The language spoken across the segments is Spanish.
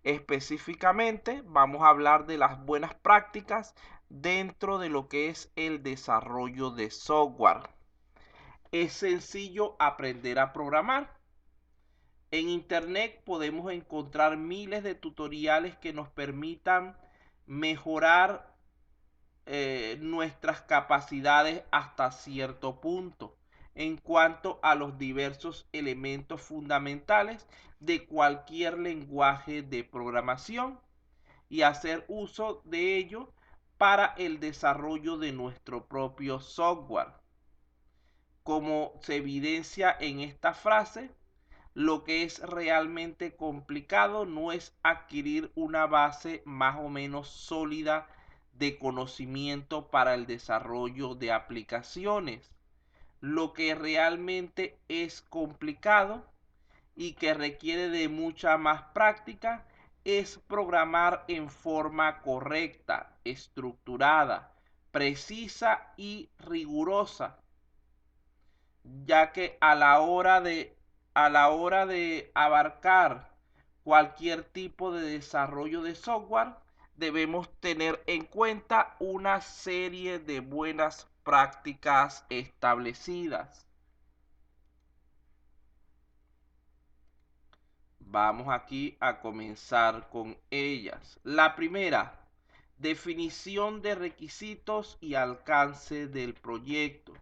Específicamente, vamos a hablar de las buenas prácticas dentro de lo que es el desarrollo de software. Es sencillo aprender a programar. En Internet podemos encontrar miles de tutoriales que nos permitan mejorar nuestras capacidades hasta cierto punto en cuanto a los diversos elementos fundamentales de cualquier lenguaje de programación y hacer uso de ello para el desarrollo de nuestro propio software. Como se evidencia en esta frase, lo que es realmente complicado no es adquirir una base más o menos sólida de conocimiento para el desarrollo de aplicaciones. Lo que realmente es complicado y que requiere de mucha más práctica es programar en forma correcta, estructurada, precisa y rigurosa, ya que a la hora de abarcar cualquier tipo de desarrollo de software, debemos tener en cuenta una serie de buenas prácticas establecidas. Vamos aquí a comenzar con ellas. La primera, definición de requisitos y alcance del proyecto.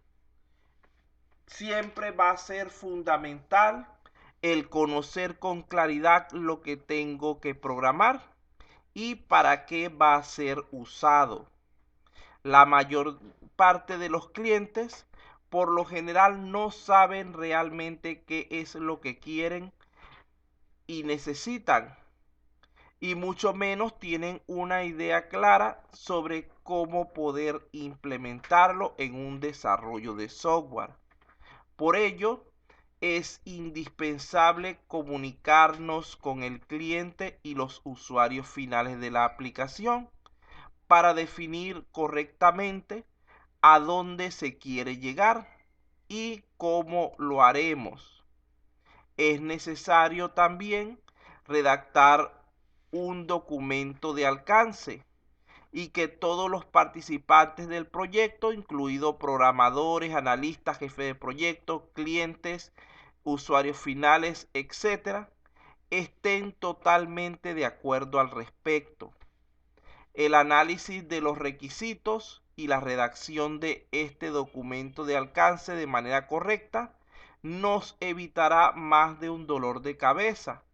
Siempre va a ser fundamental el conocer con claridad lo que tengo que programar y para qué va a ser usado. La mayor parte de los clientes por lo general no saben realmente qué es lo que quieren y necesitan, y mucho menos tienen una idea clara sobre cómo poder implementarlo en un desarrollo de software. Por ello, es indispensable comunicarnos con el cliente y los usuarios finales de la aplicación para definir correctamente a dónde se quiere llegar y cómo lo haremos. Es necesario también redactar un documento de alcance y que todos los participantes del proyecto, incluidos programadores, analistas, jefes de proyecto, clientes, usuarios finales, etcétera, estén totalmente de acuerdo al respecto. El análisis de los requisitos y la redacción de este documento de alcance de manera correcta nos evitará más de un dolor de cabeza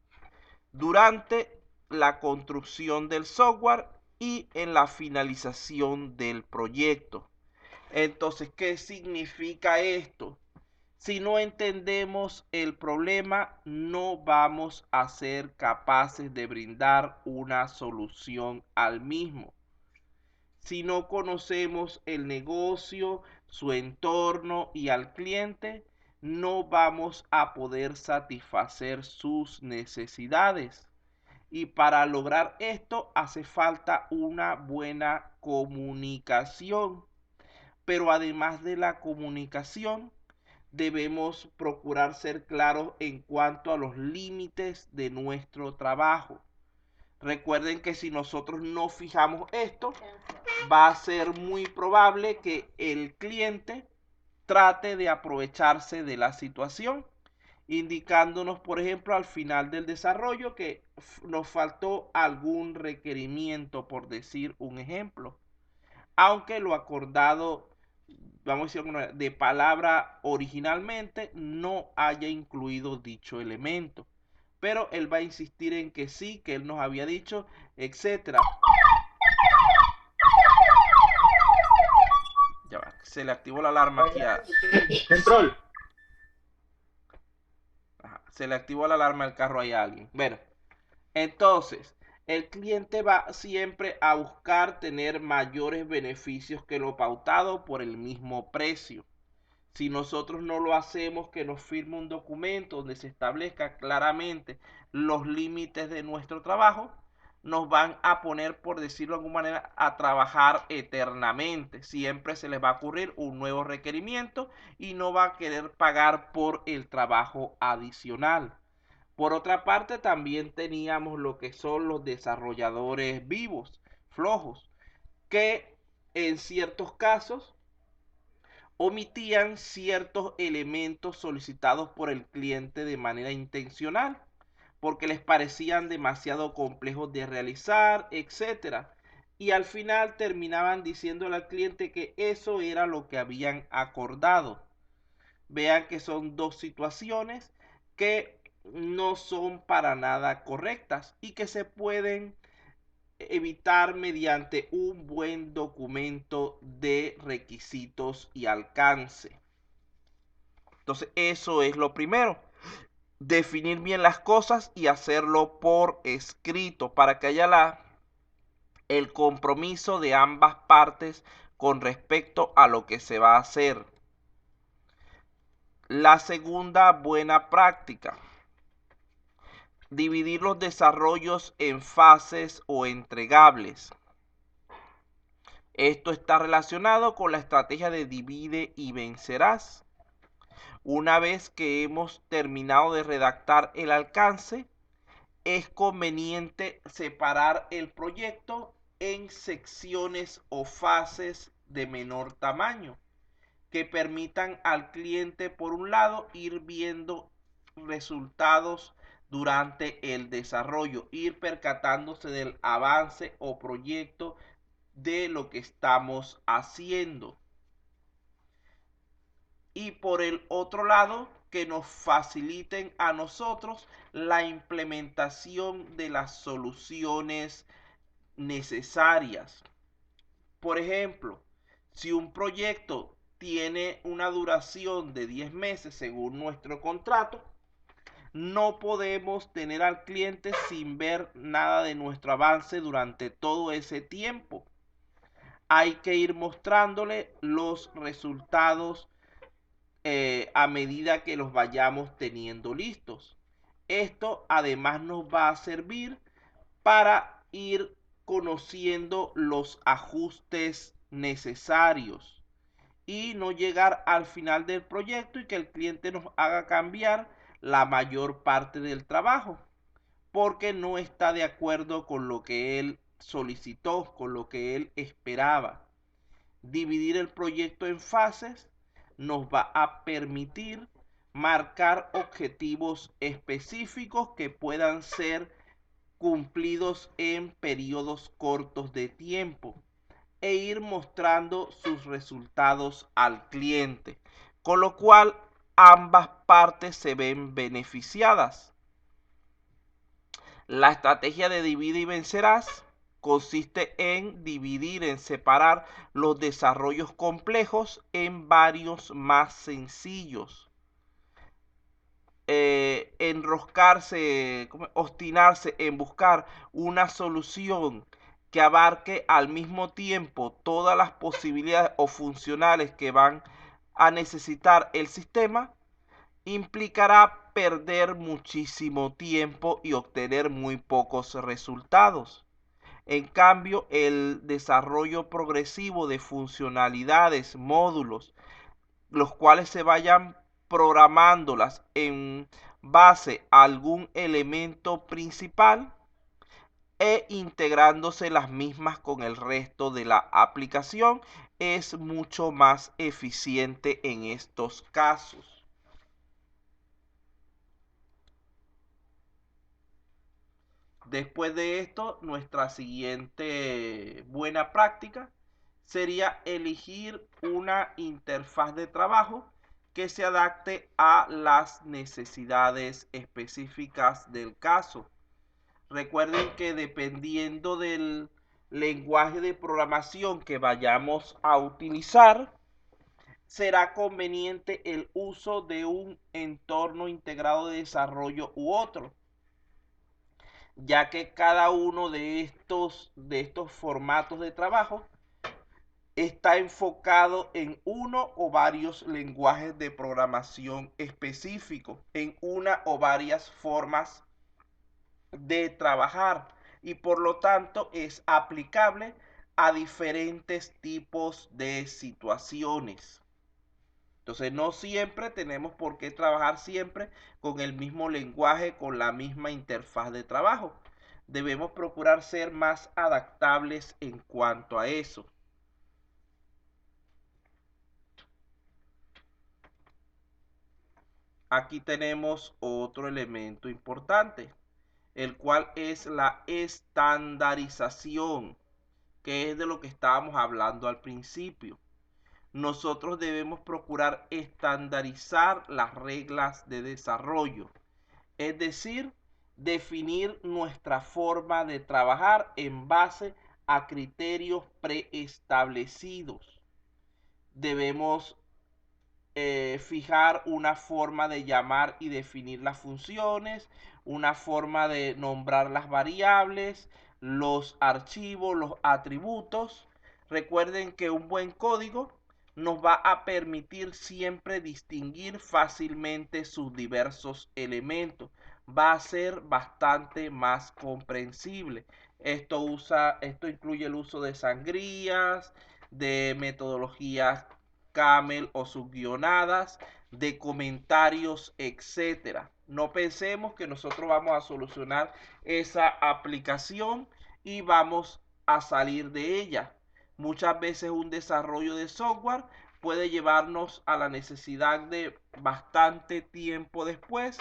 durante la construcción del software y en la finalización del proyecto. Entonces, ¿qué significa esto? Si no entendemos el problema, no vamos a ser capaces de brindar una solución al mismo. Si no conocemos el negocio, su entorno y al cliente, no vamos a poder satisfacer sus necesidades. Y para lograr esto hace falta una buena comunicación. Pero además de la comunicación, debemos procurar ser claros en cuanto a los límites de nuestro trabajo. Recuerden que si nosotros no fijamos esto, va a ser muy probable que el cliente trate de aprovecharse de la situación, indicándonos, por ejemplo, al final del desarrollo que nos faltó algún requerimiento, por decir un ejemplo, aunque lo acordado, vamos a decir, de palabra originalmente no haya incluido dicho elemento. Pero él va a insistir en que sí, que él nos había dicho, etcétera. Ya va, se le activó la alarma aquí a... Control. Ajá, se le activó la alarma al carro a alguien. Bueno, entonces, el cliente va siempre a buscar tener mayores beneficios que lo pautado por el mismo precio. Si nosotros no lo hacemos, que nos firme un documento donde se establezca claramente los límites de nuestro trabajo, nos van a poner, por decirlo de alguna manera, a trabajar eternamente. Siempre se les va a ocurrir un nuevo requerimiento y no va a querer pagar por el trabajo adicional. Por otra parte, también teníamos lo que son los desarrolladores vivos, flojos, que en ciertos casos omitían ciertos elementos solicitados por el cliente de manera intencional, porque les parecían demasiado complejos de realizar, etcétera. Y al final terminaban diciéndole al cliente que eso era lo que habían acordado. Vean que son dos situaciones que no son para nada correctas y que se pueden evitar mediante un buen documento de requisitos y alcance. Entonces, eso es lo primero. Definir bien las cosas y hacerlo por escrito para que haya el compromiso de ambas partes con respecto a lo que se va a hacer. La segunda buena práctica: dividir los desarrollos en fases o entregables. Esto está relacionado con la estrategia de divide y vencerás. Una vez que hemos terminado de redactar el alcance, es conveniente separar el proyecto en secciones o fases de menor tamaño que permitan al cliente, por un lado, ir viendo resultados durante el desarrollo, ir percatándose del avance o proyecto de lo que estamos haciendo. Y por el otro lado, que nos faciliten a nosotros la implementación de las soluciones necesarias. Por ejemplo, si un proyecto tiene una duración de 10 meses según nuestro contrato, no podemos tener al cliente sin ver nada de nuestro avance durante todo ese tiempo. Hay que ir mostrándole los resultados a medida que los vayamos teniendo listos. Esto además nos va a servir para ir conociendo los ajustes necesarios y no llegar al final del proyecto y que el cliente nos haga cambiar la mayor parte del trabajo porque no está de acuerdo con lo que él solicitó, con lo que él esperaba. Dividir el proyecto en fases nos va a permitir marcar objetivos específicos que puedan ser cumplidos en periodos cortos de tiempo e ir mostrando sus resultados al cliente, con lo cual ambas partes se ven beneficiadas. La estrategia de divide y vencerás consiste en separar los desarrollos complejos en varios más sencillos. Obstinarse en buscar una solución que abarque al mismo tiempo todas las posibilidades o funcionales que van a necesitar el sistema, implicará perder muchísimo tiempo y obtener muy pocos resultados. En cambio, el desarrollo progresivo de funcionalidades, módulos, los cuales se vayan programándolas en base a algún elemento principal e integrándose las mismas con el resto de la aplicación, es mucho más eficiente en estos casos. Después de esto, nuestra siguiente buena práctica sería elegir una interfaz de trabajo que se adapte a las necesidades específicas del caso. Recuerden que dependiendo del lenguaje de programación que vayamos a utilizar, será conveniente el uso de un entorno integrado de desarrollo u otro, ya que cada uno de estos formatos de trabajo está enfocado en uno o varios lenguajes de programación específicos, en una o varias formas de trabajar y por lo tanto es aplicable a diferentes tipos de situaciones. Entonces no siempre tenemos por qué trabajar siempre con el mismo lenguaje, con la misma interfaz de trabajo. Debemos procurar ser más adaptables en cuanto a eso. Aquí tenemos otro elemento importante, el cual es la estandarización, que es de lo que estábamos hablando al principio. Nosotros debemos procurar estandarizar las reglas de desarrollo, es decir, definir nuestra forma de trabajar en base a criterios preestablecidos. Debemos fijar una forma de llamar y definir las funciones, una forma de nombrar las variables, los archivos, los atributos. Recuerden que un buen código nos va a permitir siempre distinguir fácilmente sus diversos elementos. Va a ser bastante más comprensible. Esto incluye el uso de sangrías, de metodologías camel o subguionadas, de comentarios, etcétera. No pensemos que nosotros vamos a solucionar esa aplicación y vamos a salir de ella. Muchas veces un desarrollo de software puede llevarnos a la necesidad de bastante tiempo después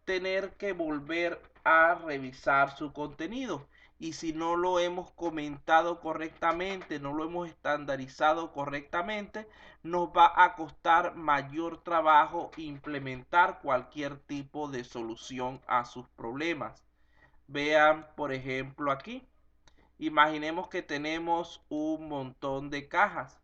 tener que volver a revisar su contenido. Y si no lo hemos comentado correctamente, no lo hemos estandarizado correctamente, nos va a costar mayor trabajo implementar cualquier tipo de solución a sus problemas. Vean, por ejemplo, aquí. Imaginemos que tenemos un montón de cajas.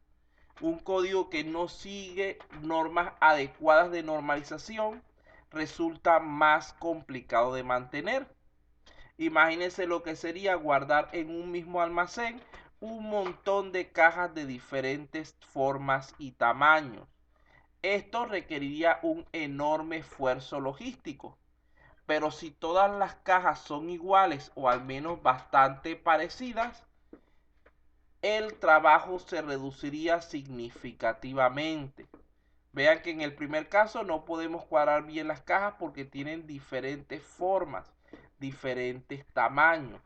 Un código que no sigue normas adecuadas de normalización resulta más complicado de mantener. Imagínense lo que sería guardar en un mismo almacén un montón de cajas de diferentes formas y tamaños. Esto requeriría un enorme esfuerzo logístico. Pero si todas las cajas son iguales o al menos bastante parecidas, el trabajo se reduciría significativamente. Vean que en el primer caso no podemos cuadrar bien las cajas porque tienen diferentes formas, diferentes tamaños.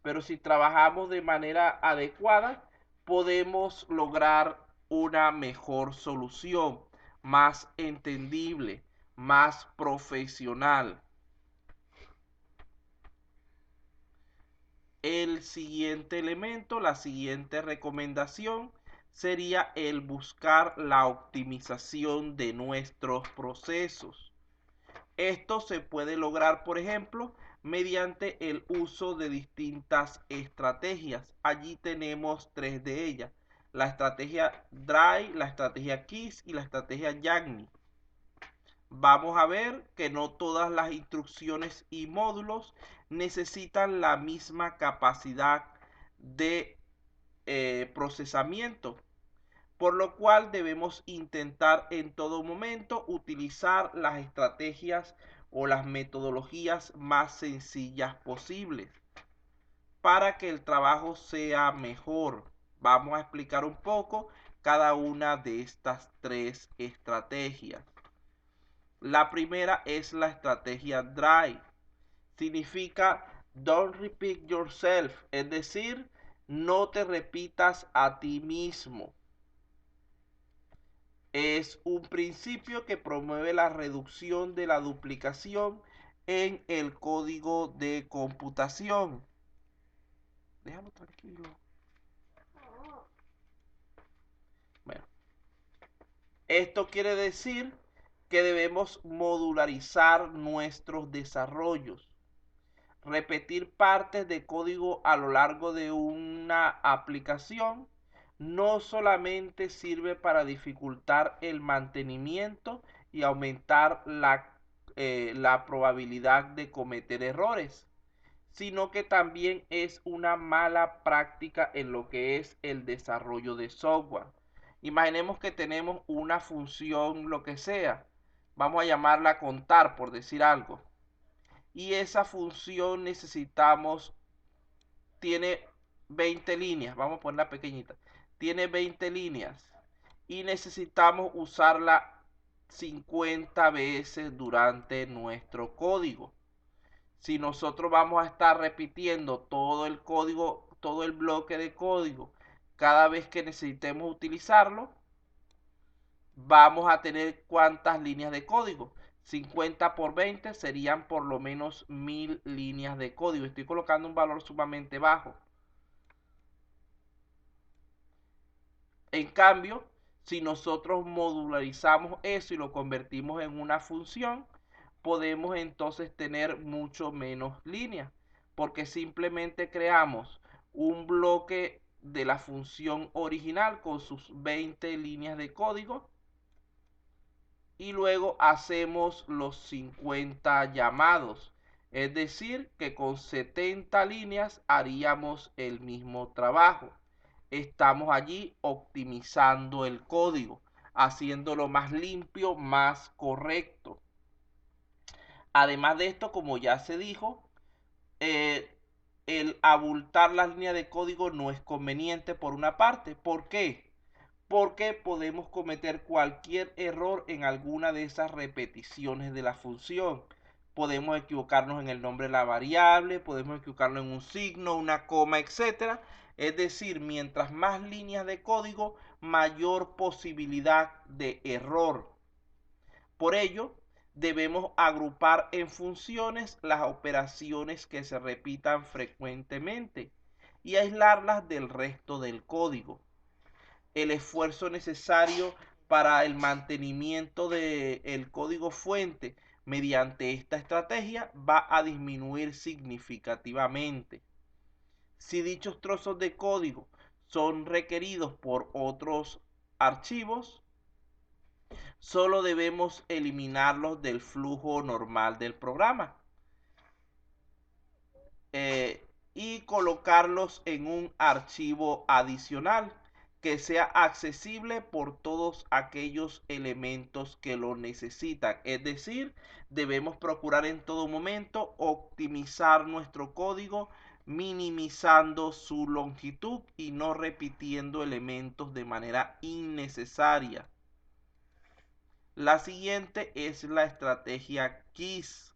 Pero si trabajamos de manera adecuada, podemos lograr una mejor solución, más entendible, más profesional. El siguiente elemento, la siguiente recomendación sería el buscar la optimización de nuestros procesos. Esto se puede lograr, por ejemplo, mediante el uso de distintas estrategias. Allí tenemos tres de ellas: la estrategia Dry, la estrategia KISS y la estrategia YAML. Vamos a ver que no todas las instrucciones y módulos necesitan la misma capacidad de procesamiento, por lo cual debemos intentar en todo momento utilizar las estrategias o las metodologías más sencillas posibles para que el trabajo sea mejor. Vamos a explicar un poco cada una de estas tres estrategias. La primera es la estrategia Dry. Significa don't repeat yourself, es decir, no te repitas a ti mismo. Es un principio que promueve la reducción de la duplicación en el código de computación. Déjalo tranquilo. Bueno, esto quiere decir que debemos modularizar nuestros desarrollos. Repetir partes de código a lo largo de una aplicación no solamente sirve para dificultar el mantenimiento y aumentar la probabilidad de cometer errores, sino que también es una mala práctica en lo que es el desarrollo de software. Imaginemos que tenemos una función, lo que sea, vamos a llamarla contar por decir algo, y esa función tiene 20 líneas, vamos a ponerla pequeñita, tiene 20 líneas y necesitamos usarla 50 veces durante nuestro código. Si nosotros vamos a estar repitiendo todo el código, todo el bloque de código, cada vez que necesitemos utilizarlo, vamos a tener cuántas líneas de código. 50 por 20 serían por lo menos 1000 líneas de código. Estoy colocando un valor sumamente bajo. En cambio, si nosotros modularizamos eso y lo convertimos en una función, podemos entonces tener mucho menos líneas, porque simplemente creamos un bloque de la función original con sus 20 líneas de código y luego hacemos los 50 llamados. Es decir, que con 70 líneas haríamos el mismo trabajo. Estamos allí optimizando el código, haciéndolo más limpio, más correcto. Además de esto, como ya se dijo, el abultar las líneas de código no es conveniente por una parte. ¿Por qué? Porque podemos cometer cualquier error en alguna de esas repeticiones de la función. Podemos equivocarnos en el nombre de la variable, podemos equivocarnos en un signo, una coma, etc. Es decir, mientras más líneas de código, mayor posibilidad de error. Por ello, debemos agrupar en funciones las operaciones que se repitan frecuentemente y aislarlas del resto del código. El esfuerzo necesario para el mantenimiento del código fuente mediante esta estrategia va a disminuir significativamente. Si dichos trozos de código son requeridos por otros archivos, solo debemos eliminarlos del flujo normal del programa y colocarlos en un archivo adicional que sea accesible por todos aquellos elementos que lo necesitan. Es decir, debemos procurar en todo momento optimizar nuestro código, minimizando su longitud y no repitiendo elementos de manera innecesaria. La siguiente es la estrategia KISS.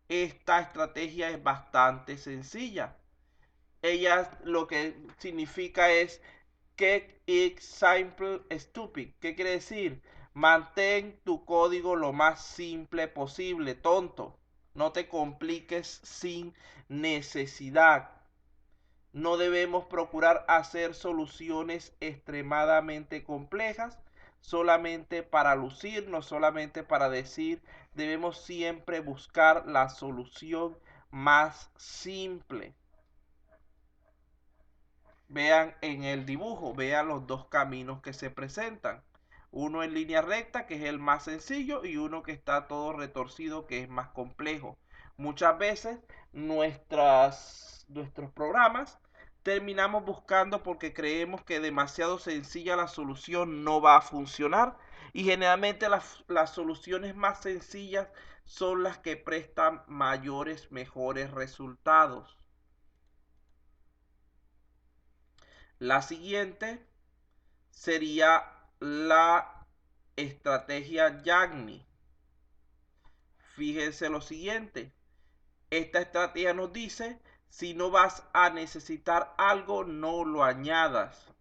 Esta estrategia es bastante sencilla. Ella lo que significa es Keep it simple stupid. ¿Qué quiere decir? Mantén tu código lo más simple posible, tonto. No te compliques sin necesidad. No debemos procurar hacer soluciones extremadamente complejas solamente para lucirnos, solamente para decir. Debemos siempre buscar la solución más simple. Vean en el dibujo, vean los dos caminos que se presentan. Uno en línea recta, que es el más sencillo, y uno que está todo retorcido, que es más complejo. Muchas veces nuestros programas terminamos buscando porque creemos que demasiado sencilla la solución no va a funcionar, y generalmente las soluciones más sencillas son las que prestan mejores resultados. La siguiente sería la estrategia YAGNI. Fíjense lo siguiente. Esta estrategia nos dice, si no vas a necesitar algo, no lo añadas.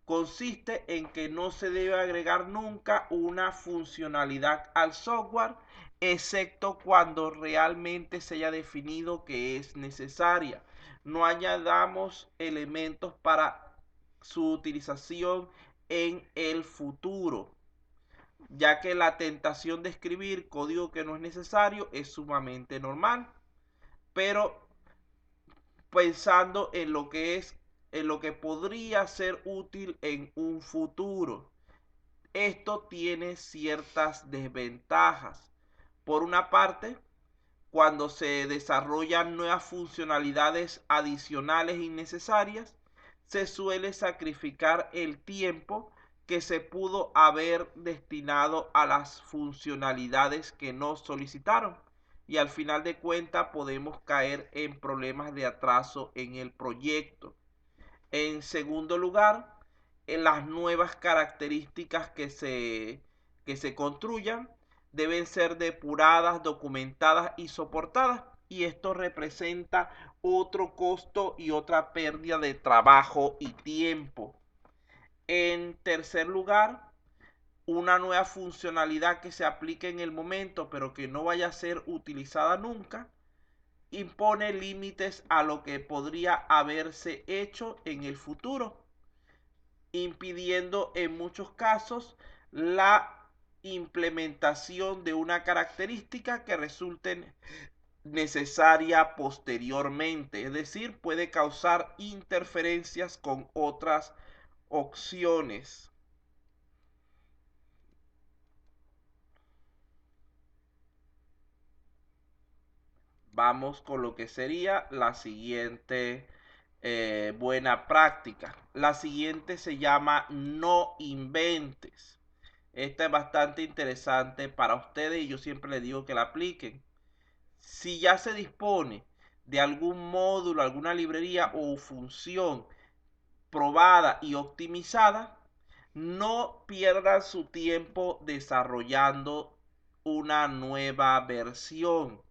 Consiste en que no se debe agregar nunca una funcionalidad al software, excepto cuando realmente se haya definido que es necesaria. No añadamos elementos para su utilización en el futuro, ya que la tentación de escribir código que no es necesario es sumamente normal, pero pensando en lo que podría ser útil en un futuro. Esto tiene ciertas desventajas. Por una parte, cuando se desarrollan nuevas funcionalidades adicionales innecesarias, se suele sacrificar el tiempo que se pudo haber destinado a las funcionalidades que no solicitaron, y al final de cuentas podemos caer en problemas de atraso en el proyecto. En segundo lugar, las nuevas características que se construyan deben ser depuradas, documentadas y soportadas. Y esto representa otro costo y otra pérdida de trabajo y tiempo. En tercer lugar, una nueva funcionalidad que se aplique en el momento pero que no vaya a ser utilizada nunca, impone límites a lo que podría haberse hecho en el futuro, impidiendo en muchos casos la implementación de una característica que resulte necesaria posteriormente, es decir, puede causar interferencias con otras opciones. Vamos con lo que sería la siguiente buena práctica. La siguiente se llama no inventes. Esta es bastante interesante para ustedes y yo siempre les digo que la apliquen. Si ya se dispone de algún módulo, alguna librería o función probada y optimizada, no pierdan su tiempo desarrollando una nueva versión.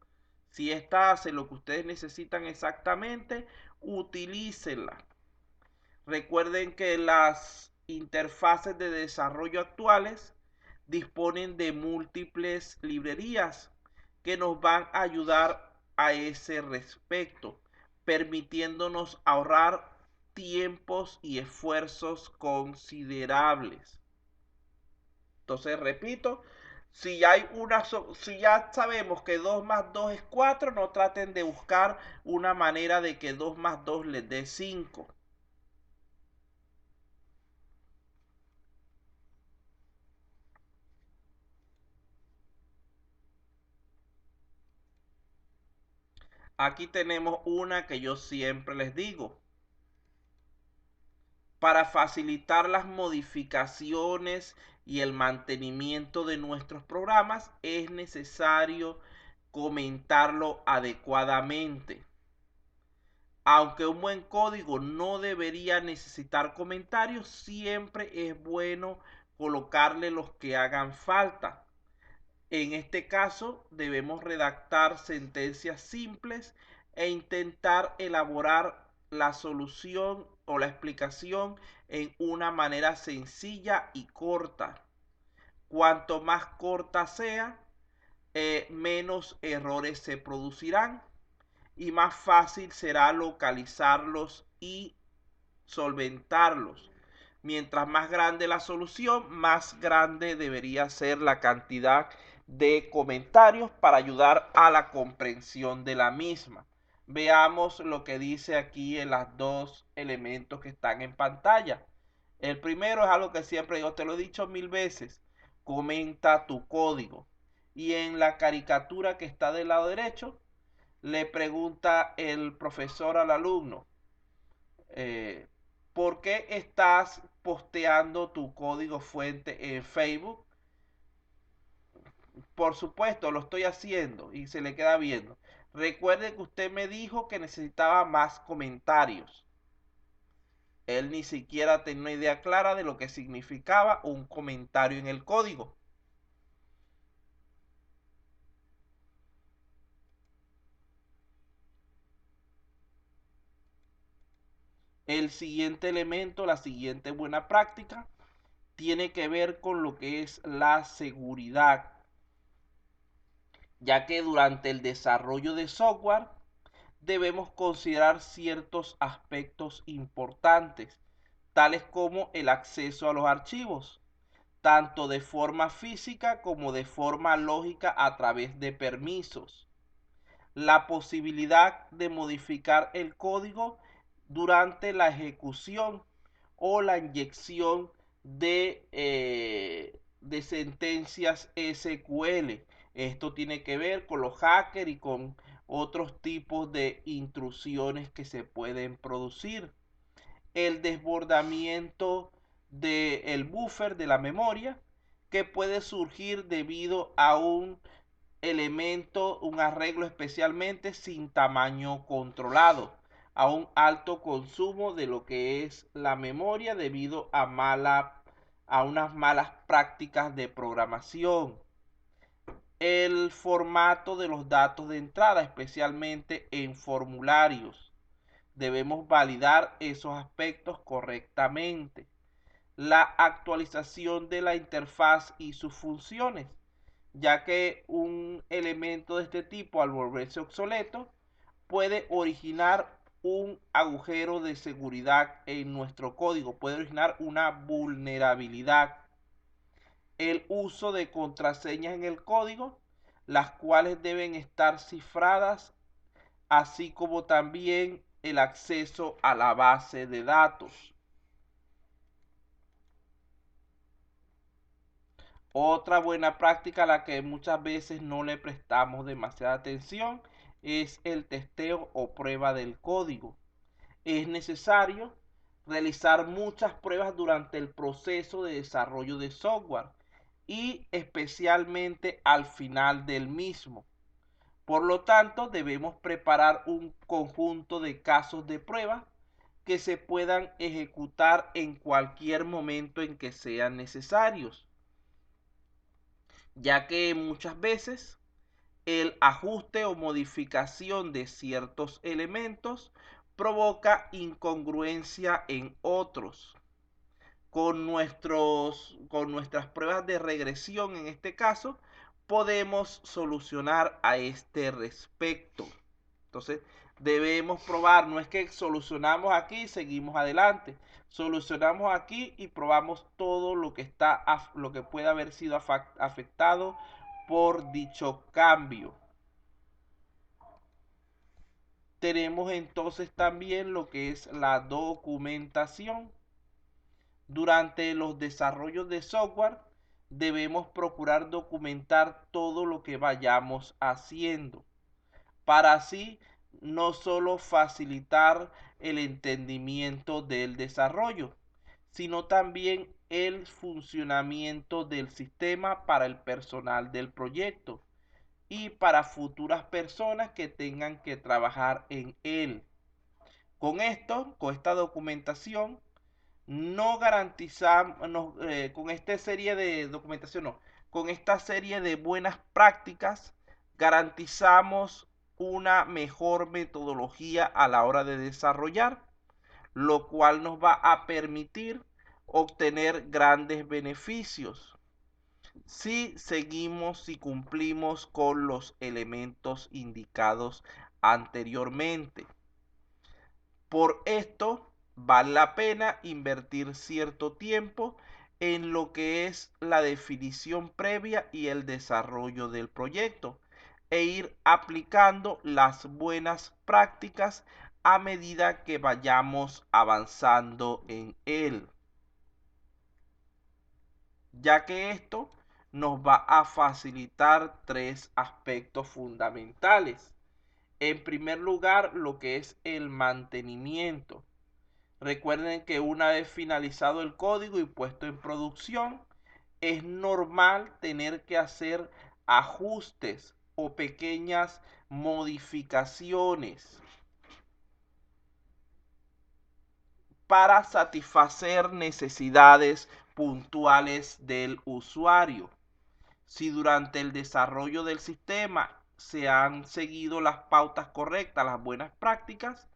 Si esta hace lo que ustedes necesitan exactamente, utilícenla. Recuerden que las interfaces de desarrollo actuales disponen de múltiples librerías que nos van a ayudar a ese respecto, permitiéndonos ahorrar tiempos y esfuerzos considerables. Entonces, repito, si ya sabemos que 2 más 2 es 4, no traten de buscar una manera de que 2 más 2 les dé 5. Aquí tenemos una que yo siempre les digo. Para facilitar las modificaciones y el mantenimiento de nuestros programas es necesario comentarlo adecuadamente. Aunque un buen código no debería necesitar comentarios, siempre es bueno colocarle los que hagan falta. En este caso, debemos redactar sentencias simples e intentar elaborar la solución o la explicación en una manera sencilla y corta. Cuanto más corta sea, menos errores se producirán y más fácil será localizarlos y solventarlos. Mientras más grande la solución, más grande debería ser la cantidad de comentarios para ayudar a la comprensión de la misma. Veamos lo que dice aquí en los dos elementos que están en pantalla. El primero es algo que siempre yo te lo he dicho 1000 veces. Comenta tu código. Y en la caricatura que está del lado derecho, le pregunta el profesor al alumno, eh, ¿por qué estás posteando tu código fuente en Facebook? Por supuesto, lo estoy haciendo y se le queda viendo. Recuerde que usted me dijo que necesitaba más comentarios. Él ni siquiera tenía una idea clara de lo que significaba un comentario en el código. El siguiente elemento, la siguiente buena práctica, tiene que ver con lo que es la seguridad, ya que durante el desarrollo de software debemos considerar ciertos aspectos importantes, tales como el acceso a los archivos, tanto de forma física como de forma lógica a través de permisos, la posibilidad de modificar el código durante la ejecución o la inyección de sentencias SQL. Esto tiene que ver con los hackers y con otros tipos de intrusiones que se pueden producir. El desbordamiento del buffer de la memoria que puede surgir debido a un elemento, un arreglo especialmente sin tamaño controlado. a un alto consumo de lo que es la memoria debido a unas malas prácticas de programación. El formato de los datos de entrada, especialmente en formularios. Debemos validar esos aspectos correctamente. La actualización de la interfaz y sus funciones, ya que un elemento de este tipo, al volverse obsoleto, puede originar un agujero de seguridad en nuestro código, puede originar una vulnerabilidad. El uso de contraseñas en el código, las cuales deben estar cifradas, así como también el acceso a la base de datos. Otra buena práctica a la que muchas veces no le prestamos demasiada atención es el testeo o prueba del código. Es necesario realizar muchas pruebas durante el proceso de desarrollo de software y especialmente al final del mismo. Por lo tanto, debemos preparar un conjunto de casos de prueba que se puedan ejecutar en cualquier momento en que sean necesarios, ya que muchas veces el ajuste o modificación de ciertos elementos provoca incongruencia en otros. Con nuestras pruebas de regresión, en este caso, podemos solucionar a este respecto. Entonces, debemos probar, no es que solucionamos aquí y seguimos adelante. Solucionamos aquí y probamos todo lo que lo que puede haber sido afectado por dicho cambio. Tenemos entonces también lo que es la documentación. Durante los desarrollos de software debemos procurar documentar todo lo que vayamos haciendo para así no solo facilitar el entendimiento del desarrollo, sino también el funcionamiento del sistema para el personal del proyecto y para futuras personas que tengan que trabajar en él. Con esta documentación, no garantizamos, con esta serie de documentación, no, con esta serie de buenas prácticas, garantizamos una mejor metodología a la hora de desarrollar, lo cual nos va a permitir obtener grandes beneficios si seguimos y cumplimos con los elementos indicados anteriormente. Por esto, vale la pena invertir cierto tiempo en lo que es la definición previa y el desarrollo del proyecto e ir aplicando las buenas prácticas a medida que vayamos avanzando en él, ya que esto nos va a facilitar tres aspectos fundamentales. En primer lugar, lo que es el mantenimiento. Recuerden que una vez finalizado el código y puesto en producción, es normal tener que hacer ajustes o pequeñas modificaciones para satisfacer necesidades puntuales del usuario. Si durante el desarrollo del sistema se han seguido las pautas correctas, las buenas prácticas,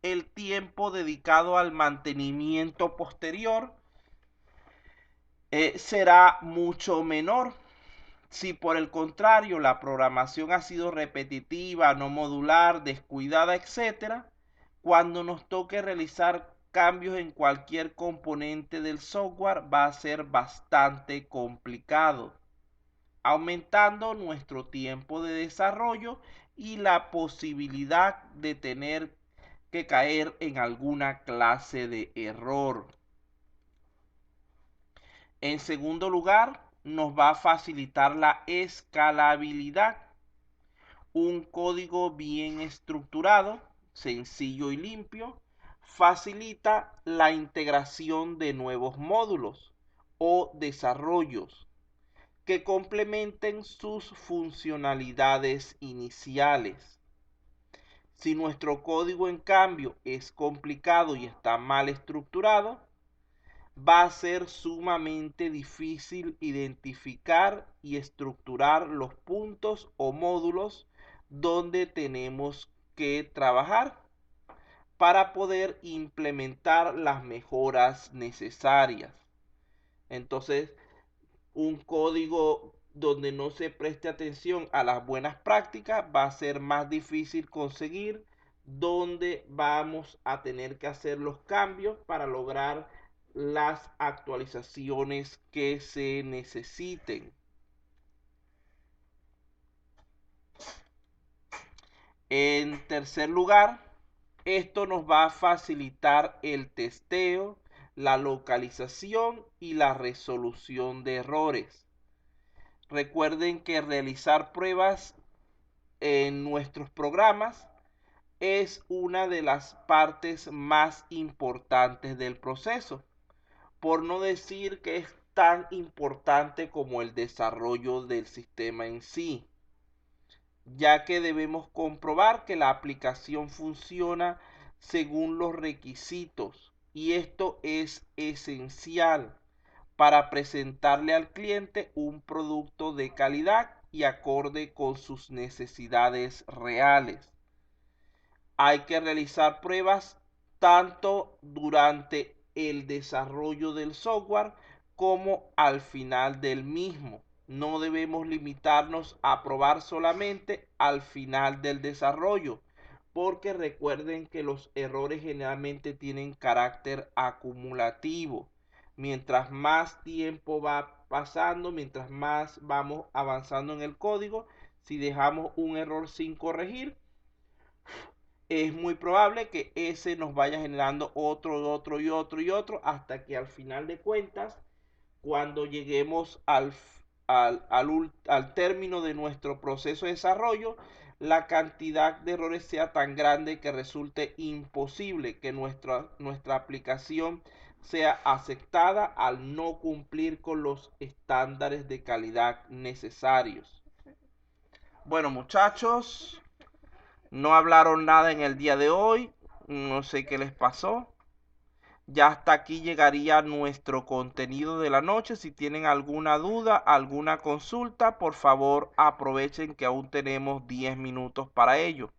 el tiempo dedicado al mantenimiento posterior será mucho menor. Si por el contrario la programación ha sido repetitiva, no modular, descuidada, etc., cuando nos toque realizar cambios en cualquier componente del software va a ser bastante complicado, aumentando nuestro tiempo de desarrollo y la posibilidad de tener que caer en alguna clase de error. En segundo lugar, nos va a facilitar la escalabilidad. Un código bien estructurado, sencillo y limpio, facilita la integración de nuevos módulos o desarrollos que complementen sus funcionalidades iniciales. Si nuestro código, en cambio, es complicado y está mal estructurado, va a ser sumamente difícil identificar y estructurar los puntos o módulos donde tenemos que trabajar para poder implementar las mejoras necesarias. Entonces, un código donde no se preste atención a las buenas prácticas va a ser más difícil conseguir donde vamos a tener que hacer los cambios para lograr las actualizaciones que se necesiten. En tercer lugar, esto nos va a facilitar el testeo, la localización y la resolución de errores. Recuerden que realizar pruebas en nuestros programas es una de las partes más importantes del proceso, por no decir que es tan importante como el desarrollo del sistema en sí, ya que debemos comprobar que la aplicación funciona según los requisitos, y esto es esencial para presentarle al cliente un producto de calidad y acorde con sus necesidades reales. Hay que realizar pruebas tanto durante el desarrollo del software como al final del mismo. No debemos limitarnos a probar solamente al final del desarrollo, porque recuerden que los errores generalmente tienen carácter acumulativo. Mientras más tiempo va pasando, mientras más vamos avanzando en el código, si dejamos un error sin corregir, es muy probable que ese nos vaya generando otro y otro, hasta que al final de cuentas, cuando lleguemos al término de nuestro proceso de desarrollo, la cantidad de errores sea tan grande que resulte imposible que nuestra aplicación sea aceptada al no cumplir con los estándares de calidad necesarios. Bueno, muchachos, no hablaron nada en el día de hoy, no sé qué les pasó. Ya hasta aquí llegaría nuestro contenido de la noche. Si tienen alguna duda, alguna consulta, por favor aprovechen que aún tenemos 10 minutos para ello.